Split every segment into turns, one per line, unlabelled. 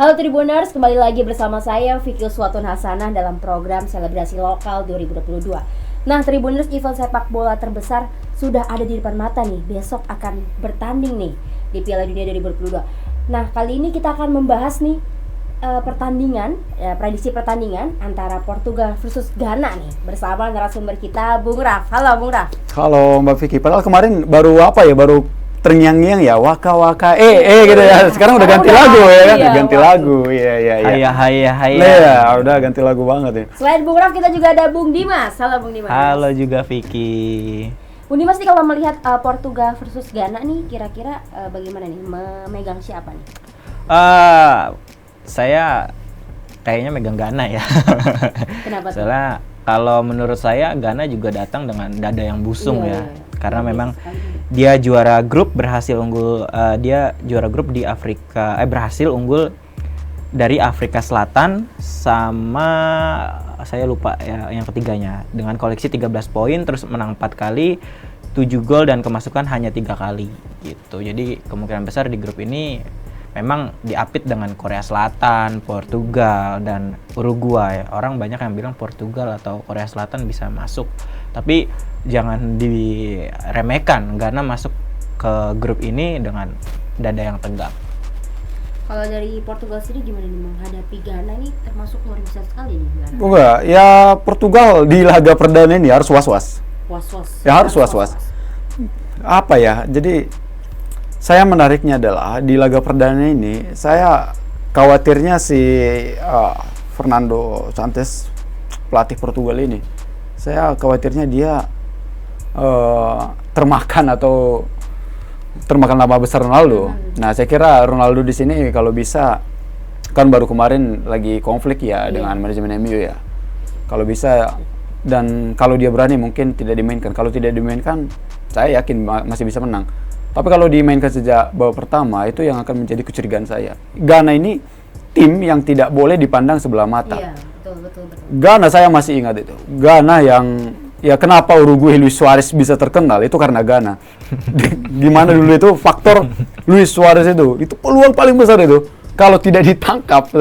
Halo Tribuners, kembali lagi bersama saya Vicky Uswatun Hasanah dalam program Selebrasi Lokal 2022. Nah Tribuners, event sepak bola terbesar sudah ada di depan mata nih. Besok akan bertanding nih di Piala Dunia 2022. Nah kali ini kita akan membahas nih prediksi pertandingan antara Portugal versus Ghana nih bersama narasumber kita Bung Raf. Halo Bung Raf.
Halo Mbak Vicky. Padahal kemarin baru terngiang-ngiang ya, waka-waka gitu ya. Sekarang udah ganti lagu ya kan? Ganti lagu. Iya. Iya, udah ganti lagu banget ya.
Selain Bung Raf, kita juga ada Bung Dimas. Halo Bung Dimas.
Halo juga Vicky.
Bung Dimas nih, kalau melihat Portugal versus Ghana nih, kira-kira bagaimana nih? Memegang siapa nih?
Saya kayaknya megang Ghana ya.
Kenapa tuh?
Soalnya kalau menurut saya Ghana juga datang dengan dada yang busung ya. Karena memang dia juara grup, dia juara grup di Afrika, berhasil unggul dari Afrika Selatan sama saya lupa ya yang ketiganya, dengan koleksi 13 poin, terus menang 4 kali, 7 gol dan kemasukan hanya 3 kali gitu. Jadi kemungkinan besar di grup ini memang diapit dengan Korea Selatan, Portugal dan Uruguay. Orang banyak yang bilang Portugal atau Korea Selatan bisa masuk, tapi jangan diremehkan, Ghana masuk ke grup ini dengan dada yang tegak.
Kalau dari Portugal sendiri gimana nih menghadapi Ghana ini, termasuk luar biasa sekali nih Ghana?
Enggak, ya Portugal di laga perdana ini harus was-was. Ya harus was-was. Apa ya? Jadi saya menariknya adalah di laga perdana ini saya khawatirnya si Fernando Santos, pelatih Portugal ini. Saya khawatirnya dia termakan nama besar Ronaldo. Nah, saya kira Ronaldo di sini kalau bisa, kan baru kemarin lagi konflik ya dengan manajemen MU ya. Kalau bisa dan kalau dia berani mungkin tidak dimainkan. Kalau tidak dimainkan, saya yakin masih bisa menang. Tapi kalau dimainkan sejak babak pertama, itu yang akan menjadi kecurigaan saya. Ghana ini tim yang tidak boleh dipandang sebelah mata.
Iya, betul.
Ghana saya masih ingat itu. Ghana yang ya kenapa Uruguay Luis Suarez bisa terkenal itu karena Ghana. Gimana dulu itu faktor Luis Suarez itu peluang paling besar itu. Kalau tidak ditangkap,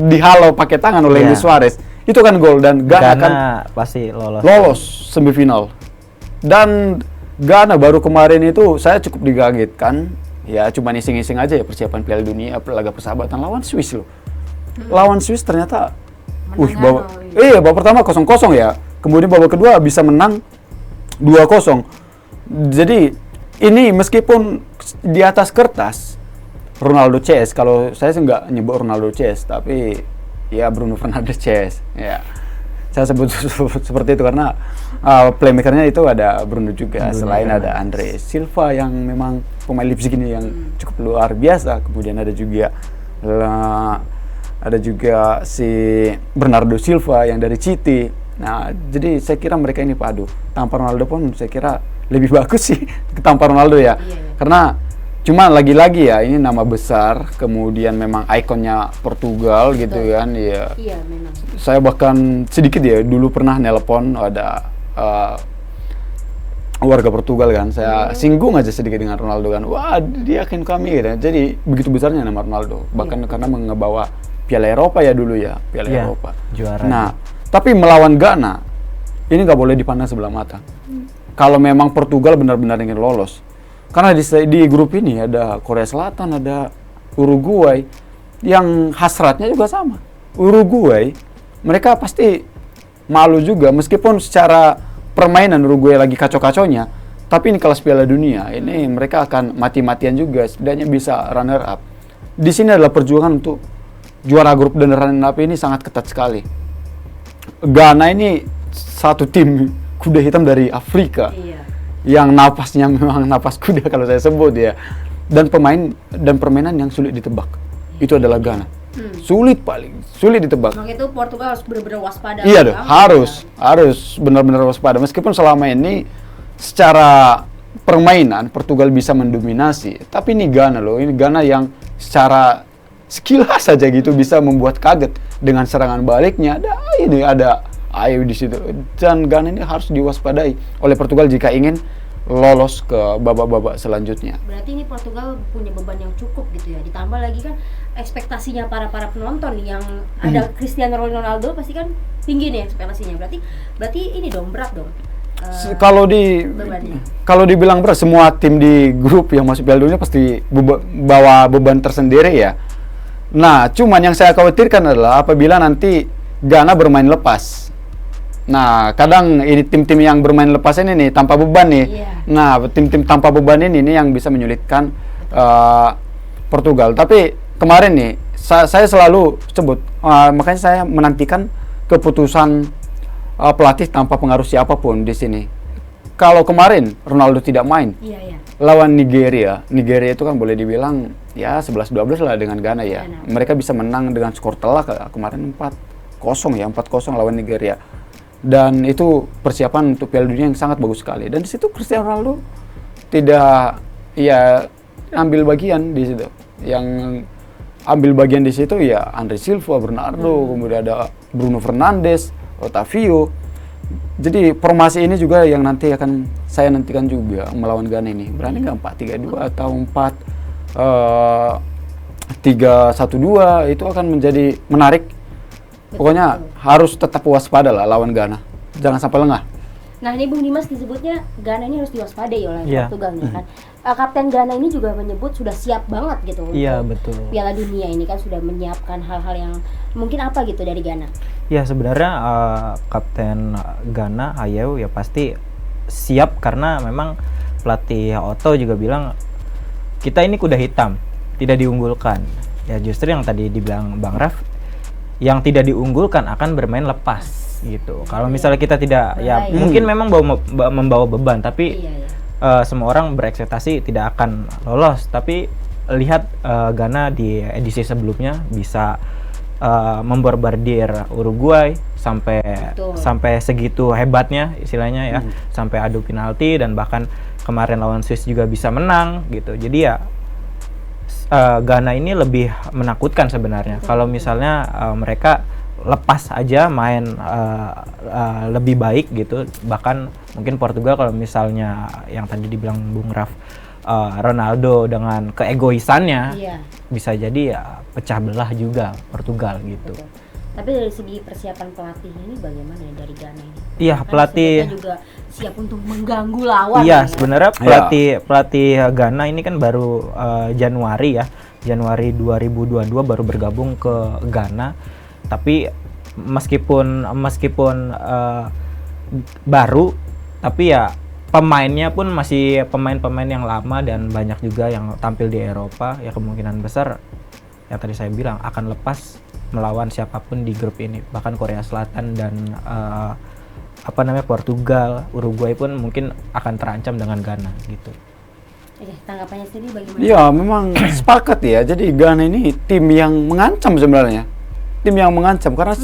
dihalau pakai tangan oleh Luis Suarez, itu kan gol dan Ghana kan
pasti
lolos semifinal. Dan Ghana baru kemarin itu saya cukup digagetkan, ya cuma ising-ising aja ya persiapan Piala Dunia, laga persahabatan lawan Swiss loh. Lawan Swiss ternyata babak pertama 0-0 ya. Kemudian babak kedua bisa menang 2-0. Jadi ini meskipun di atas kertas Ronaldo CS, kalau saya sih nggak nyebut Ronaldo CS, tapi ya Bruno Fernandes CS ya. Saya sebut seperti itu karena playmakernya itu ada Bruno juga, selain ada Andre Silva yang memang pemain Leipzig ini yang cukup luar biasa. Kemudian ada juga si Bernardo Silva yang dari City. Nah, jadi saya kira mereka ini padu. Tanpa Ronaldo pun saya kira lebih bagus sih tanpa Ronaldo ya. Karena cuma lagi-lagi ya ini nama besar, kemudian memang ikonnya Portugal gitu kan ya. Iya, memang. Saya bahkan sedikit ya dulu pernah nelpon ada warga Portugal kan. Saya singgung aja sedikit dengan Ronaldo kan. Wah, dia akan kami gitu. Jadi begitu besarnya nama Ronaldo. Bahkan karena mengebawa Piala Eropa ya dulu ya, Piala Eropa.
Juara.
Nah, tapi melawan Ghana ini nggak boleh dipandang sebelah mata. Kalau memang Portugal benar-benar ingin lolos. Karena di grup ini ada Korea Selatan, ada Uruguay yang hasratnya juga sama. Uruguay, mereka pasti malu juga meskipun secara permainan Uruguay lagi kacau-kacaunya, tapi ini kelas Piala Dunia, ini mereka akan mati-matian juga, setidaknya bisa runner up. Di sini adalah perjuangan untuk juara grup dan runner up ini sangat ketat sekali. Ghana ini satu tim kuda hitam dari Afrika. Yang napasnya memang napas kuda kalau saya sebut ya, dan permainan yang sulit ditebak itu adalah Ghana. Sulit ditebak.
Makanya itu Portugal harus benar-benar waspada.
Iya deh, harus benar-benar waspada. Meskipun selama ini secara permainan Portugal bisa mendominasi, tapi ini Ghana loh, ini Ghana yang secara sekilas saja gitu bisa membuat kaget dengan serangan baliknya. Ada ayo di situ, dan Ghana ini harus diwaspadai oleh Portugal jika ingin lolos ke babak-babak selanjutnya.
Berarti ini Portugal punya beban yang cukup gitu ya. Ditambah lagi kan ekspektasinya para penonton yang ada Cristiano Ronaldo pasti kan tinggi nih ekspektasinya. Berarti ini dong berat dong. Bebannya.
Kalau dibilang berat, semua tim di grup yang masuk Piala Dunia pasti bawa beban tersendiri ya. Nah, cuman yang saya khawatirkan adalah apabila nanti Ghana bermain lepas. Nah, kadang ini tim-tim yang bermain lepas ini nih tanpa beban nih. Nah, tim-tim tanpa beban ini yang bisa menyulitkan Portugal. Tapi kemarin nih saya selalu sebut, makanya saya menantikan keputusan pelatih tanpa pengaruh siapapun di sini. Kalau kemarin Ronaldo tidak main lawan Nigeria itu kan boleh dibilang ya 11-12 lah dengan Ghana ya. Mereka bisa menang dengan skor telak kemarin 4-0 ya, 4-0 lawan Nigeria. Dan itu persiapan untuk Piala Dunia yang sangat bagus sekali. Dan di situ Cristiano Ronaldo tidak ya ambil bagian di situ. Yang ambil bagian di situ ya Andre Silva, Bernardo, kemudian ada Bruno Fernandes, Otavio. Jadi formasi ini juga yang nanti akan saya nantikan juga melawan Ghana ini. Berani nggak 4-3-2 atau 4-3-1-2 itu akan menjadi menarik. Pokoknya harus tetap waspada lah lawan Ghana. Jangan sampai lengah.
Nah ini Bung Dimas disebutnya Ghana ini harus diwaspadai oleh Portugal nih kan. Kapten Ghana ini juga menyebut sudah siap banget gitu untuk Piala Dunia ini kan, sudah menyiapkan hal-hal yang mungkin apa gitu dari Ghana.
Ya sebenarnya Kapten Ghana Ayew ya pasti siap karena memang pelatih Otto juga bilang kita ini kuda hitam, tidak diunggulkan. Ya justru yang tadi dibilang Bang Raf, yang tidak diunggulkan akan bermain lepas gitu. Kalau misalnya kita tidak mungkin memang membawa beban, tapi semua orang berekspektasi tidak akan lolos. Tapi lihat Ghana di edisi sebelumnya bisa memborbardir Uruguay sampai segitu hebatnya istilahnya ya, sampai adu penalti dan bahkan kemarin lawan Swiss juga bisa menang gitu. Jadi ya Ghana ini lebih menakutkan sebenarnya. Kalau misalnya mereka lepas aja main lebih baik gitu, bahkan mungkin Portugal kalau misalnya yang tadi dibilang Bung Raf, Ronaldo dengan keegoisannya bisa jadi ya pecah belah juga Portugal gitu.
Betul. Tapi dari segi persiapan pelatih ini bagaimana ya dari Ghana ini?
Iya, pelatih
juga siap untuk mengganggu lawan.
Iya, sebenarnya pelatih Ghana ini kan baru Januari 2022 baru bergabung ke Ghana. Tapi meskipun baru, tapi ya pemainnya pun masih pemain-pemain yang lama dan banyak juga yang tampil di Eropa. Ya kemungkinan besar yang tadi saya bilang akan lepas melawan siapapun di grup ini, bahkan Korea Selatan dan Portugal, Uruguay pun mungkin akan terancam dengan Ghana gitu.
Tanggapannya sendiri bagaimana?
Ya memang sepakat ya. Jadi Ghana ini tim yang mengancam sebenarnya. Tim yang mengancam karena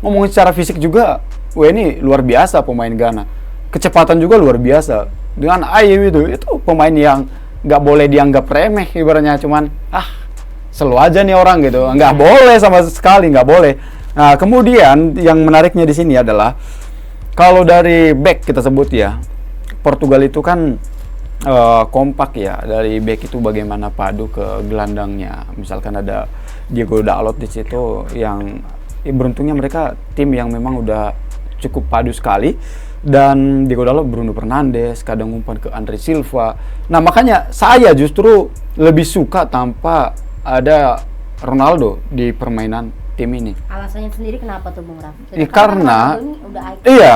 ngomongin secara fisik juga, ini luar biasa pemain Ghana. Kecepatan juga luar biasa. Dengan Ayew itu pemain yang nggak boleh dianggap remeh ibaratnya, cuman selalu aja nih orang gitu, nggak boleh sama sekali, nggak boleh. Nah kemudian yang menariknya di sini adalah kalau dari back kita sebut ya, Portugal itu kan kompak ya, dari back itu bagaimana padu ke gelandangnya. Misalkan ada Diego Dalot di situ yang beruntungnya mereka tim yang memang udah cukup padu sekali. Dan Diego Dalot, Bruno Fernandes, kadang umpan ke Andre Silva. Nah makanya saya justru lebih suka tanpa ada Ronaldo di permainan tim ini.
Alasannya sendiri kenapa tuh Bung Raf?
Karena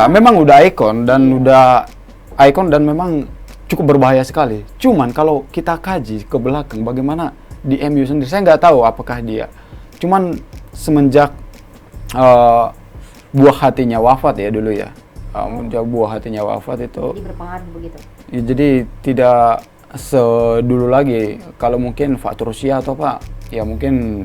memang udah ikon dan memang cukup berbahaya sekali. Cuman kalau kita kaji ke belakang bagaimana di MU sendiri, saya nggak tahu apakah dia. Cuman semenjak buah hatinya wafat ya dulu ya. Buah hatinya wafat itu.
Jadi berpengaruh begitu.
Ya, jadi tidak sedulu lagi. Kalau mungkin faktor usia atau apa, ya mungkin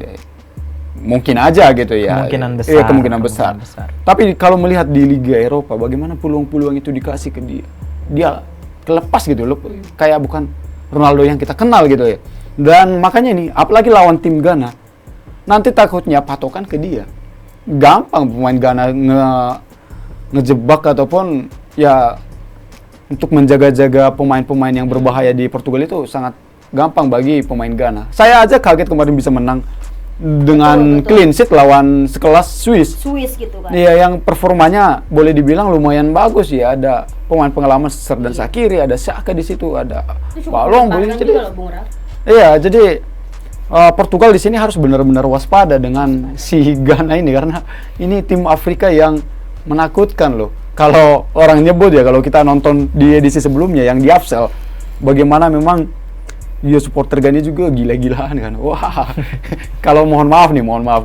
aja gitu ya.
Kemungkinan besar.
Iya, kemungkinan besar. Tapi kalau melihat di Liga Eropa, bagaimana peluang-peluang itu dikasih ke dia, dia kelepas gitu loh, kayak bukan Ronaldo yang kita kenal gitu ya. Dan makanya ini, apalagi lawan tim Ghana, nanti takutnya patokan ke dia. Gampang pemain Ghana ngejebak ataupun ya untuk menjaga-jaga pemain-pemain yang berbahaya di Portugal itu sangat gampang bagi pemain Ghana. Saya aja kaget kemarin bisa menang dengan
Betul.
clean sheet lawan sekelas Swiss.
Swiss gitu kan.
Iya, yang performanya boleh dibilang lumayan bagus ya. Ada pemain pengalaman Serdan Shaqiri, ada Xhaka di situ, ada
Itu cukup
Balong.
bertahan juga loh, Bung Raf.
Iya, jadi Portugal di sini harus benar-benar waspada dengan si Ghana ini karena ini tim Afrika yang menakutkan loh. Kalau orang nyebut ya, kalau kita nonton di edisi sebelumnya yang di Afsel, bagaimana memang ya supporter Ghana juga gila-gilaan kan. Wah, kalau mohon maaf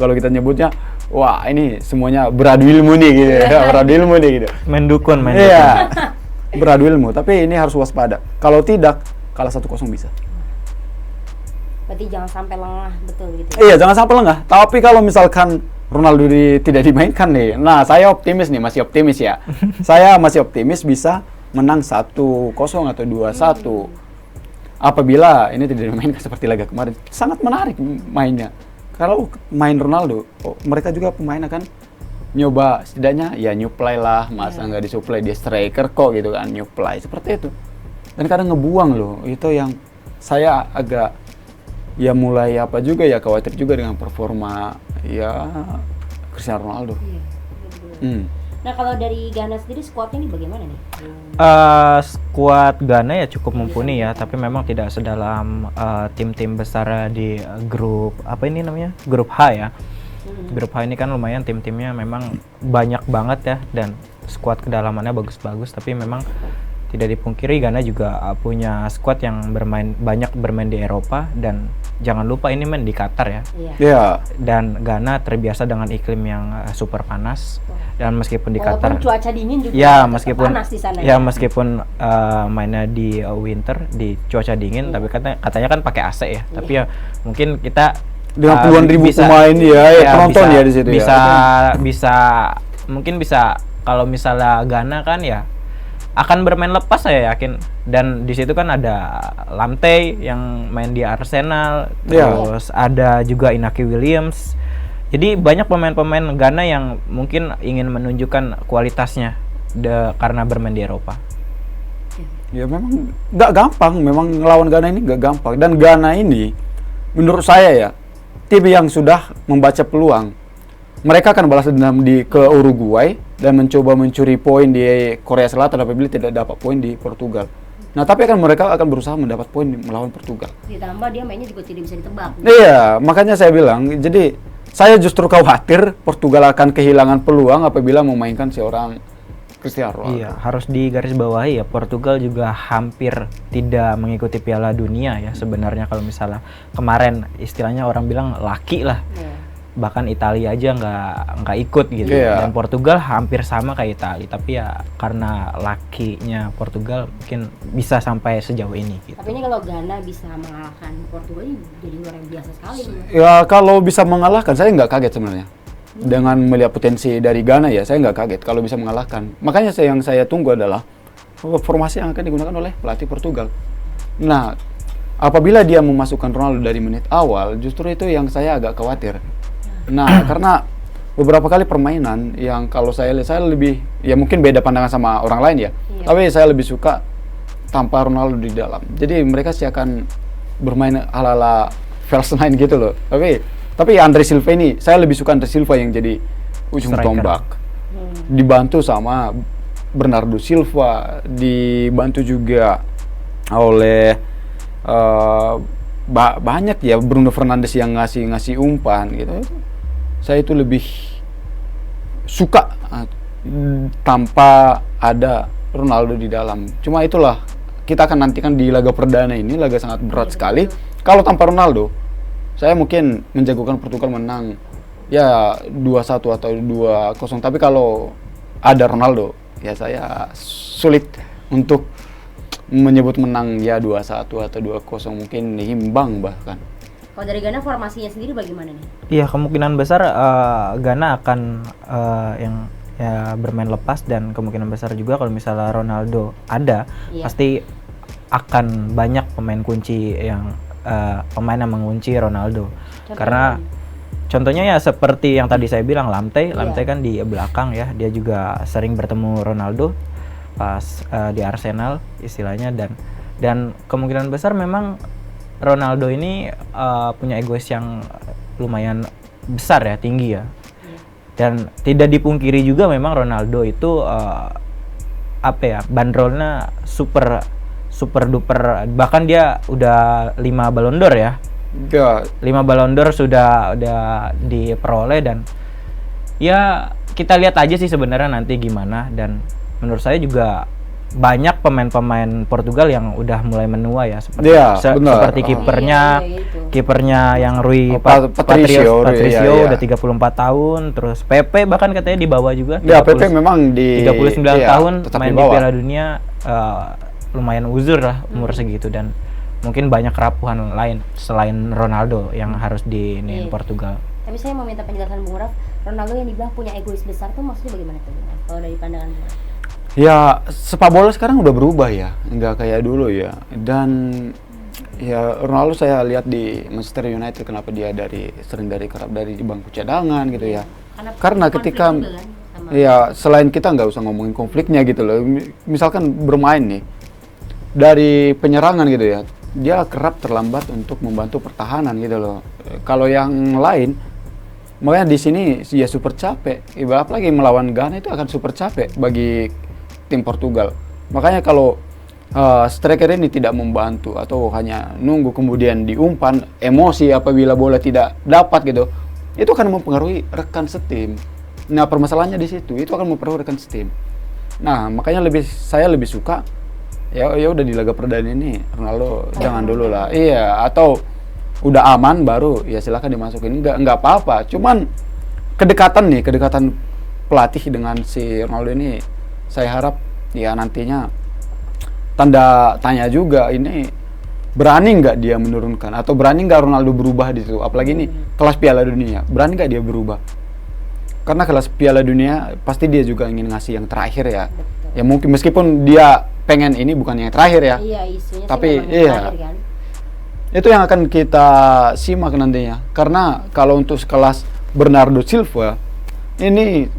kalau kita nyebutnya, wah ini semuanya beradu ilmu nih gitu ya, beradu ilmu nih gitu.
Mendukun.
Iya, beradu ilmu. Tapi ini harus waspada. Kalau tidak, kalah 1-0 bisa.
Berarti jangan sampai lengah, betul gitu.
Iya, jangan sampai lengah. Tapi kalau misalkan Ronaldo tidak dimainkan nih, nah saya optimis nih, masih optimis ya. Saya masih optimis bisa menang 1-0 atau 2-1. Apabila ini tidak dimainkan seperti laga kemarin, sangat menarik mainnya. Kalau main Ronaldo, mereka juga pemain akan nyoba setidaknya ya nyuplai lah, masa nggak disuplai, dia striker kok gitu kan, nyuplai seperti itu. Dan kadang ngebuang loh, itu yang saya agak ya mulai apa juga ya khawatir juga dengan performa ya Cristiano Ronaldo.
Iya, betul. Nah kalau dari Ghana sendiri skuadnya ini bagaimana nih?
Skuad Ghana ya cukup mumpuni ya, tapi memang tidak sedalam tim-tim besar di grup apa ini namanya? Grup H ya. Grup H ini kan lumayan tim-timnya memang banyak banget ya, dan skuad kedalamannya bagus-bagus, tapi memang tidak dipungkiri Ghana juga punya skuad yang banyak bermain di Eropa, dan jangan lupa ini main di Qatar ya.
Iya.
Dan Ghana terbiasa dengan iklim yang super panas, dan meskipun di
Walaupun
Qatar
cuaca dingin juga
ya
tetap
meskipun
panas di sana
ya meskipun mainnya di winter di cuaca dingin, tapi katanya kan pakai AC ya. Tapi ya mungkin kita
Dengan puluhan ribu pemain penonton ya di situ
bisa mungkin bisa kalau misalnya Ghana kan ya akan bermain lepas, saya yakin. Dan di situ kan ada Lamptey yang main di Arsenal, terus ada juga Inaki Williams. Jadi banyak pemain-pemain Ghana yang mungkin ingin menunjukkan kualitasnya karena bermain di Eropa.
Ya memang nggak gampang, memang ngelawan Ghana ini nggak gampang. Dan Ghana ini menurut saya ya tim yang sudah membaca peluang. Mereka akan balas dendam ke Uruguay dan mencoba mencuri poin di Korea Selatan apabila tidak dapat poin di Portugal. Nah, tapi mereka akan berusaha mendapat poin melawan Portugal.
Ditambah dia mainnya juga tidak bisa ditebak.
Iya, makanya saya bilang, jadi saya justru khawatir Portugal akan kehilangan peluang apabila memainkan seorang Cristiano Ronaldo.
Iya, harus digarisbawahi ya, Portugal juga hampir tidak mengikuti Piala Dunia ya sebenarnya. Kalau misalnya kemarin istilahnya orang bilang laki lah. Bahkan Italia aja nggak ikut gitu. Dan Portugal hampir sama kayak Italia, tapi ya karena lakinya Portugal mungkin bisa sampai sejauh ini gitu.
Tapi ini kalau Ghana bisa mengalahkan Portugal ini jadi luar biasa sekali.
Ya kalau bisa mengalahkan, saya nggak kaget sebenarnya. Dengan melihat potensi dari Ghana ya, saya nggak kaget kalau bisa mengalahkan. Makanya yang saya tunggu adalah formasi yang akan digunakan oleh pelatih Portugal. Nah, apabila dia memasukkan Ronaldo dari menit awal, justru itu yang saya agak khawatir. Nah, karena beberapa kali permainan yang kalau saya lihat, saya lebih, ya mungkin beda pandangan sama orang lain ya, tapi saya lebih suka tanpa Ronaldo di dalam. Jadi mereka sih akan bermain ala-ala false nine gitu loh. Tapi Andre Silva ini, saya lebih suka Andre Silva yang jadi ujung tombak. Dibantu sama Bernardo Silva, dibantu juga oleh banyak ya, Bruno Fernandes yang ngasih umpan gitu. Saya itu lebih suka tanpa ada Ronaldo di dalam. Cuma itulah, kita akan nantikan di laga perdana ini, laga sangat berat sekali. Kalau tanpa Ronaldo, saya mungkin menjagokan Portugal menang ya 2-1 atau 2-0. Tapi kalau ada Ronaldo, ya saya sulit untuk menyebut menang ya 2-1 atau 2-0, mungkin imbang bahkan.
Kalau dari Ghana formasinya sendiri bagaimana nih?
Iya, kemungkinan besar Ghana akan yang ya bermain lepas, dan kemungkinan besar juga kalau misalnya Ronaldo ada, pasti akan banyak pemain kunci yang pemain yang mengunci Ronaldo. Karena contohnya ya seperti yang tadi saya bilang, Lamptey kan di belakang ya, dia juga sering bertemu Ronaldo. pas di Arsenal istilahnya, dan kemungkinan besar memang Ronaldo ini punya egois yang lumayan besar ya, tinggi ya. Dan tidak dipungkiri juga memang Ronaldo itu bandrolnya super duper, bahkan dia udah 5 Ballon d'Or ya.
Enggak.
5 Ballon d'Or sudah diperoleh, dan ya kita lihat aja sih sebenarnya nanti gimana. Dan menurut saya juga banyak pemain-pemain Portugal yang udah mulai menua ya, seperti seperti kipernya yang Rui Patricio udah 34 tahun, terus Pepe bahkan katanya di bawah juga.
Ya, Pepe memang di
39 tahun main di Piala Dunia, lumayan uzur lah umur segitu, dan mungkin banyak kerapuhan lain selain Ronaldo yang harus diinin Portugal.
Tapi saya mau minta penjelasan Bung Raf, Ronaldo yang dibilang punya egois besar tuh maksudnya bagaimana tuh Bung Raf, kalau dari pandangan Bung Raf?
Ya, sepak bola sekarang udah berubah ya, nggak kayak dulu ya. Dan ya Ronaldo saya lihat di Manchester United, kenapa dia sering kerap dari bangku cadangan gitu ya. Karena ketika ya selain kita nggak usah ngomongin konfliknya gitu loh. Misalkan bermain nih dari penyerangan gitu ya, dia kerap terlambat untuk membantu pertahanan gitu loh. Kalau yang lain, makanya di sini ya super capek. Ibarat lagi melawan Ghana itu akan super capek bagi tim Portugal. Makanya kalau striker ini tidak membantu atau hanya nunggu kemudian diumpan, emosi apabila bola tidak dapat gitu, itu akan mempengaruhi rekan setim. Nah, permasalahannya di situ, itu akan mempengaruhi rekan setim. Nah, makanya saya lebih suka ya udah di laga perdana ini Ronaldo jangan dulu lah. Iya, atau udah aman baru ya silakan dimasukin. Enggak apa-apa. Cuman kedekatan pelatih dengan si Ronaldo ini, saya harap ya nantinya tanda tanya juga, ini berani nggak dia menurunkan atau berani nggak Ronaldo berubah di situ, apalagi ini kelas Piala Dunia, berani nggak dia berubah? Karena kelas Piala Dunia pasti dia juga ingin ngasih yang terakhir ya. Betul. Ya mungkin meskipun dia pengen ini bukan yang terakhir ya. Iya, isunya tapi terakhir, kan? Itu yang akan kita simak nantinya. Karena kalau untuk kelas Bernardo Silva ini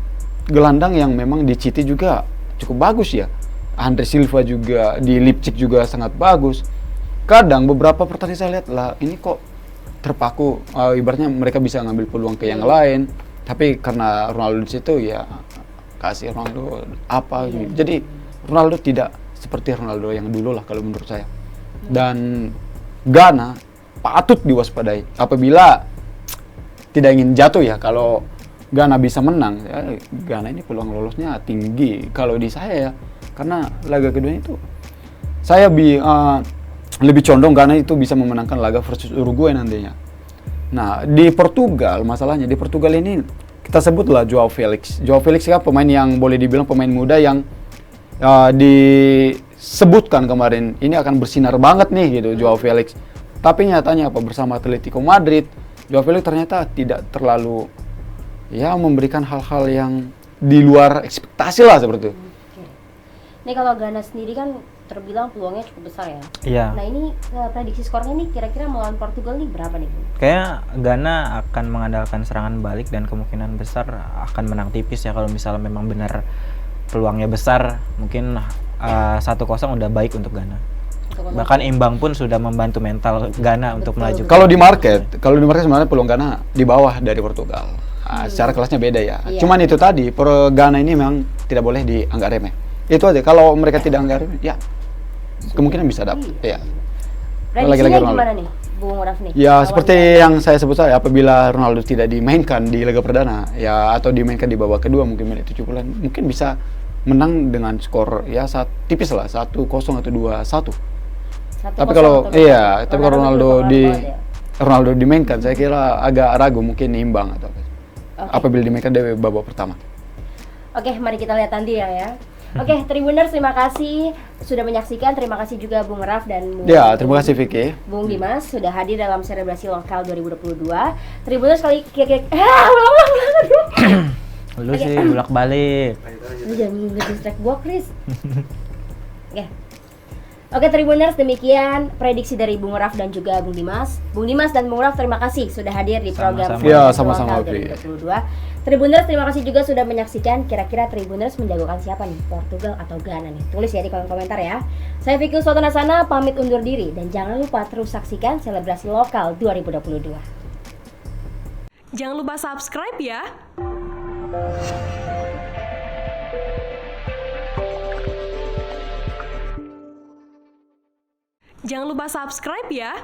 gelandang yang memang di City juga cukup bagus ya. Andre Silva juga di Leipzig juga sangat bagus. Kadang beberapa pertandingan saya lihat lah, ini kok terpaku, ibaratnya mereka bisa ngambil peluang ke yang lain, tapi karena Ronaldo di situ ya kasih Ronaldo apa gitu. Jadi Ronaldo tidak seperti Ronaldo yang dulu lah kalau menurut saya. Dan Ghana patut diwaspadai apabila tidak ingin jatuh ya. Kalau Ghana bisa menang, ya, Ghana ini peluang lolosnya tinggi kalau di saya ya, karena laga kedua itu saya lebih condong Ghana itu bisa memenangkan laga versus Uruguay nantinya. Nah, di Portugal masalahnya, di Portugal ini kita sebutlah Joao Felix. Joao Felix kan pemain yang boleh dibilang pemain muda yang disebutkan kemarin ini akan bersinar banget nih gitu Joao Felix. Tapi nyatanya apa, bersama Atletico Madrid Joao Felix ternyata tidak terlalu ya memberikan hal-hal yang di luar ekspektasi lah seperti itu.
Ini kalau Ghana sendiri kan terbilang peluangnya cukup besar ya.
Iya.
Nah ini prediksi skornya nih kira-kira melawan Portugal nih berapa nih?
Kayaknya Ghana akan mengandalkan serangan balik dan kemungkinan besar akan menang tipis ya, kalau misalnya memang benar peluangnya besar. Mungkin 1-0 udah baik untuk Ghana. Bahkan imbang pun sudah membantu mental Ghana untuk melaju.
Kalau di market sebenarnya peluang Ghana di bawah dari Portugal. Secara kelasnya beda ya. Iya. Cuman itu tadi, Ghana ini memang tidak boleh dianggap remeh. Itu aja. Kalau mereka tidak anggap remeh, ya kemungkinan bisa dapat. Iya.
Prediksinya gimana nih, Bung Raf nih?
Ya seperti yang saya sebut tadi, apabila Ronaldo tidak dimainkan di laga perdana, ya atau dimainkan di babak kedua mungkin menit 70-an, mungkin bisa menang dengan skor ya tipis lah 1-0 atau 2-1. Tapi kalau Ronaldo dimainkan, saya kira agak ragu, mungkin imbang atau apa. Apabila dimainkan dari babak pertama.
Oke, mari kita lihat nanti ya. Oke, Tribuners, terima kasih sudah menyaksikan. Terima kasih juga Bung Raf dan
terima kasih Vicky.
Bung Dimas sudah hadir dalam selebrasi lokal 2022. Tribuners
lu sih bolak-balik.
Lu jangan nge-distract gua, Chris. Oke. Oke Tribuners, demikian prediksi dari Bung Raf dan juga Bung Dimas. Bung Dimas dan Bung Raf, terima kasih sudah hadir di program
Sama-sama.
Ya,
Selebrasi
sama-sama,
Lokal
Opi.
2022. Tribuners, terima kasih juga sudah menyaksikan. Kira-kira Tribuners menjagokan siapa nih? Portugal atau Ghana nih? Tulis ya di kolom komentar ya. Saya Vicky Suatona Hasana pamit undur diri dan jangan lupa terus saksikan Selebrasi Lokal 2022.
Jangan lupa subscribe ya. Jangan lupa subscribe ya.